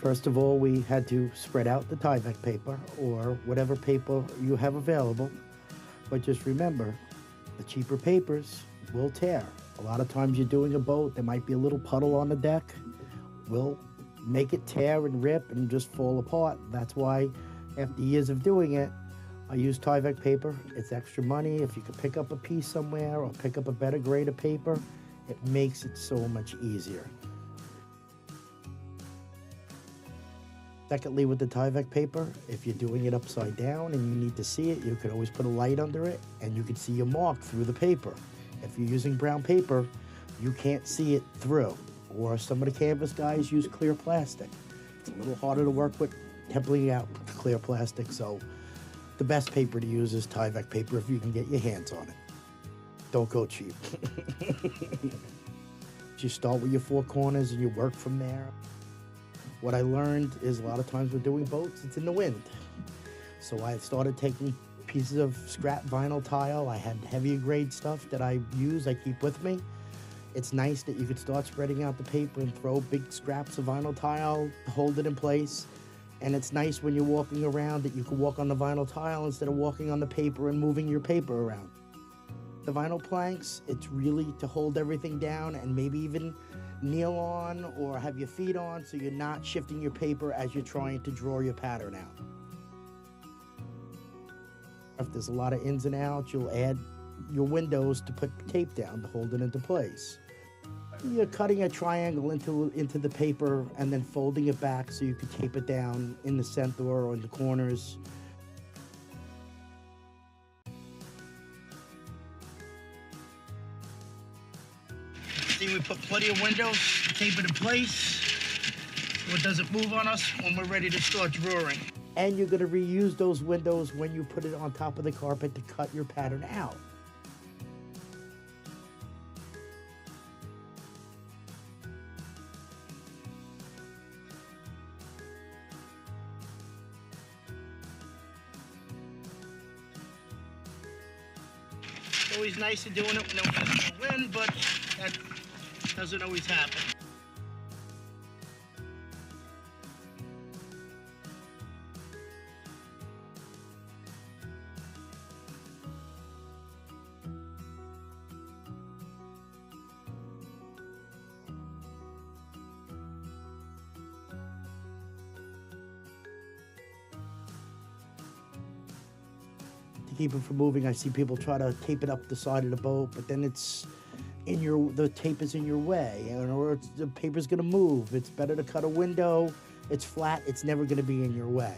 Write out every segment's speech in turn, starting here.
First of all, we had to spread out the Tyvek paper or whatever paper you have available. But just remember, the cheaper papers will tear. A lot of times you're doing a boat, there might be a little puddle on the deck. We'll make it tear and rip and just fall apart. That's why after years of doing it, I use Tyvek paper. It's extra money. If you could pick up a piece somewhere or pick up a better grade of paper, it makes it so much easier. Secondly, with the Tyvek paper, if you're doing it upside down and you need to see it, you could always put a light under it and you can see your mark through the paper. If you're using brown paper, you can't see it through. Or some of the canvas guys use clear plastic. It's a little harder to work with templing out with clear plastic, so the best paper to use is Tyvek paper if you can get your hands on it. Don't go cheap. You start with your four corners and you work from there. What I learned is a lot of times we're doing boats, it's in the wind. So I started taking pieces of scrap vinyl tile. I had heavier grade stuff that I use, I keep with me. It's nice that you could start spreading out the paper and throw big scraps of vinyl tile to hold it in place. And it's nice when you're walking around that you can walk on the vinyl tile instead of walking on the paper and moving your paper around. The vinyl planks, it's really to hold everything down and maybe even kneel on or have your feet on so you're not shifting your paper as you're trying to draw your pattern out. If there's a lot of ins and outs, you'll add your windows to put tape down to hold it into place. You're cutting a triangle into the paper and then folding it back so you can tape it down in the center or in the corners. See, we put plenty of windows to tape it in place so it doesn't move on us when we're ready to start drawing. And you're going to reuse those windows when you put it on top of the carpet to cut your pattern out. It's always nice to doing it when there's no wind, but that doesn't always happen. To keep it from moving, I see people try to tape it up the side of the boat, but then it's the tape is in your way, or the paper's gonna move. It's better to cut a window. It's flat, it's never gonna be in your way.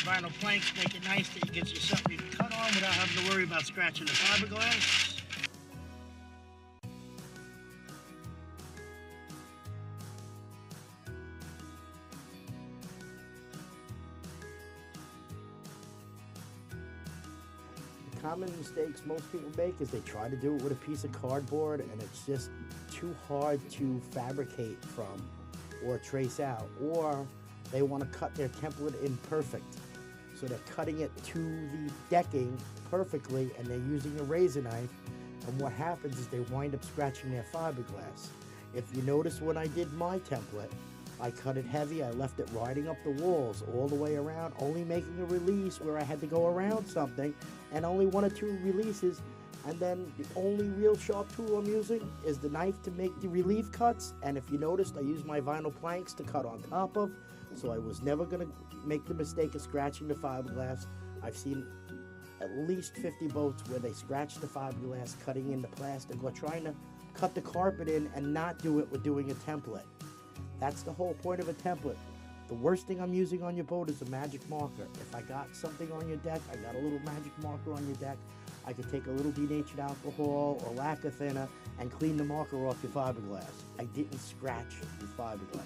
Vinyl planks make it nice that you get you something you can cut on without having to worry about scratching the fiberglass. The common mistakes most people make is they try to do it with a piece of cardboard and it's just too hard to fabricate from or trace out, or they want to cut their template imperfect. So they're cutting it to the decking perfectly and they're using a razor knife, and what happens is they wind up scratching their fiberglass. If you notice when I did my template, I cut it heavy, I left it riding up the walls all the way around, only making a release where I had to go around something, and only one or two releases And then the only real sharp tool I'm using is the knife to make the relief cuts. And if you noticed, I use my vinyl planks to cut on top of, so I was never gonna make the mistake of scratching the fiberglass. I've seen at least 50 boats where they scratch the fiberglass cutting in the plastic or trying to cut the carpet in and not do it with doing a template. That's the whole point of a template. The worst thing I'm using on your boat is a magic marker. If I got something on your deck, I got a little magic marker on your deck, I could take a little denatured alcohol or lacquer thinner and clean the marker off your fiberglass. I didn't scratch your fiberglass.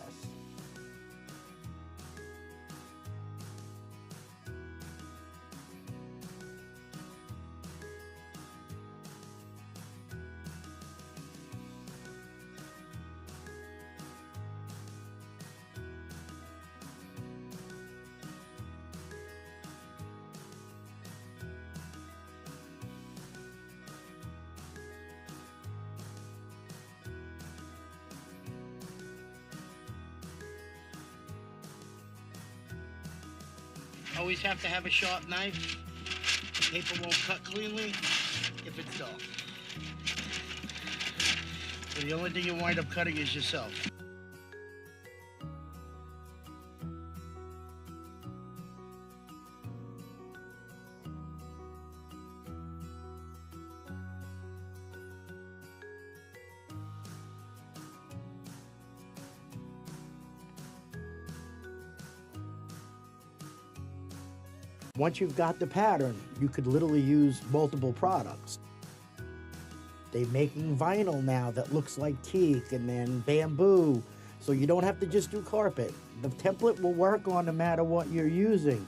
Always have to have a sharp knife. Paper won't cut cleanly if it's dull. So the only thing you wind up cutting is yourself. Once you've got the pattern, you could literally use multiple products. They're making vinyl now that looks like teak and then bamboo, so you don't have to just do carpet. The template will work on no matter what you're using.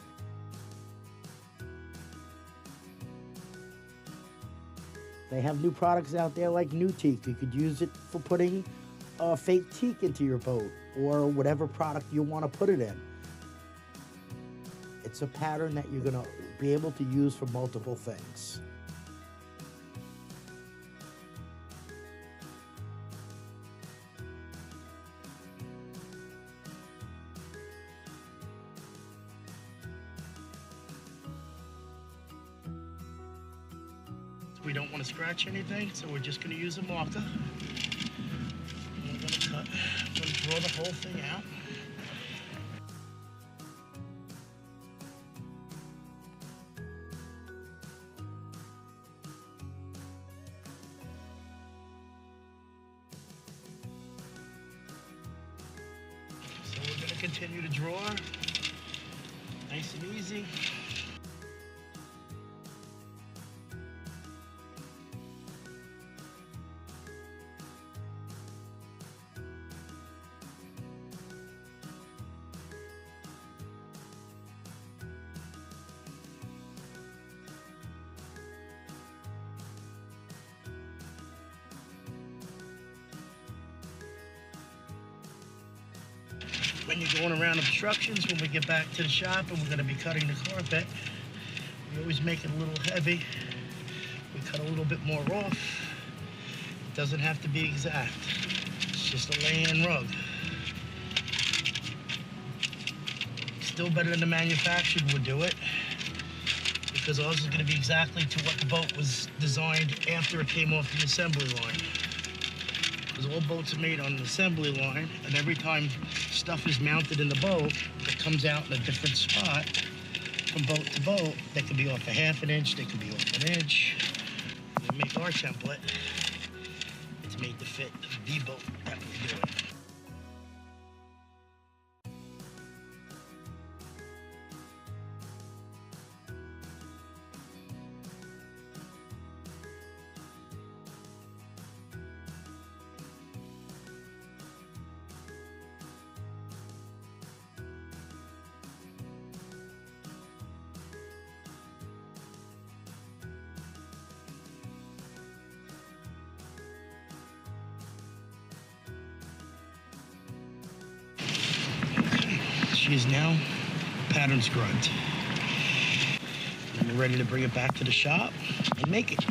They have new products out there like new teak. You could use it for putting fake teak into your boat or whatever product you want to put it in. It's a pattern that you're going to be able to use for multiple things. We don't want to scratch anything, so we're just going to use a marker. And we're going to cut. I'm going to draw the whole thing out. So we're going to continue to draw, nice and easy. When you're going around obstructions, when we get back to the shop and we're going to be cutting the carpet, we always make it a little heavy. We cut a little bit more off. It doesn't have to be exact. It's just a lay-in rug. Still better than the manufactured would do it, because ours is going to be exactly to what the boat was designed after it came off the assembly line. Because all boats are made on an assembly line, and every time stuff is mounted in the boat, it comes out in a different spot from boat to boat. They could be off a ½ an inch, they could be off an inch. When we make our template, it's made to fit the boat that we're doing. She is now pattern scrubbed. And we're ready to bring it back to the shop and make it.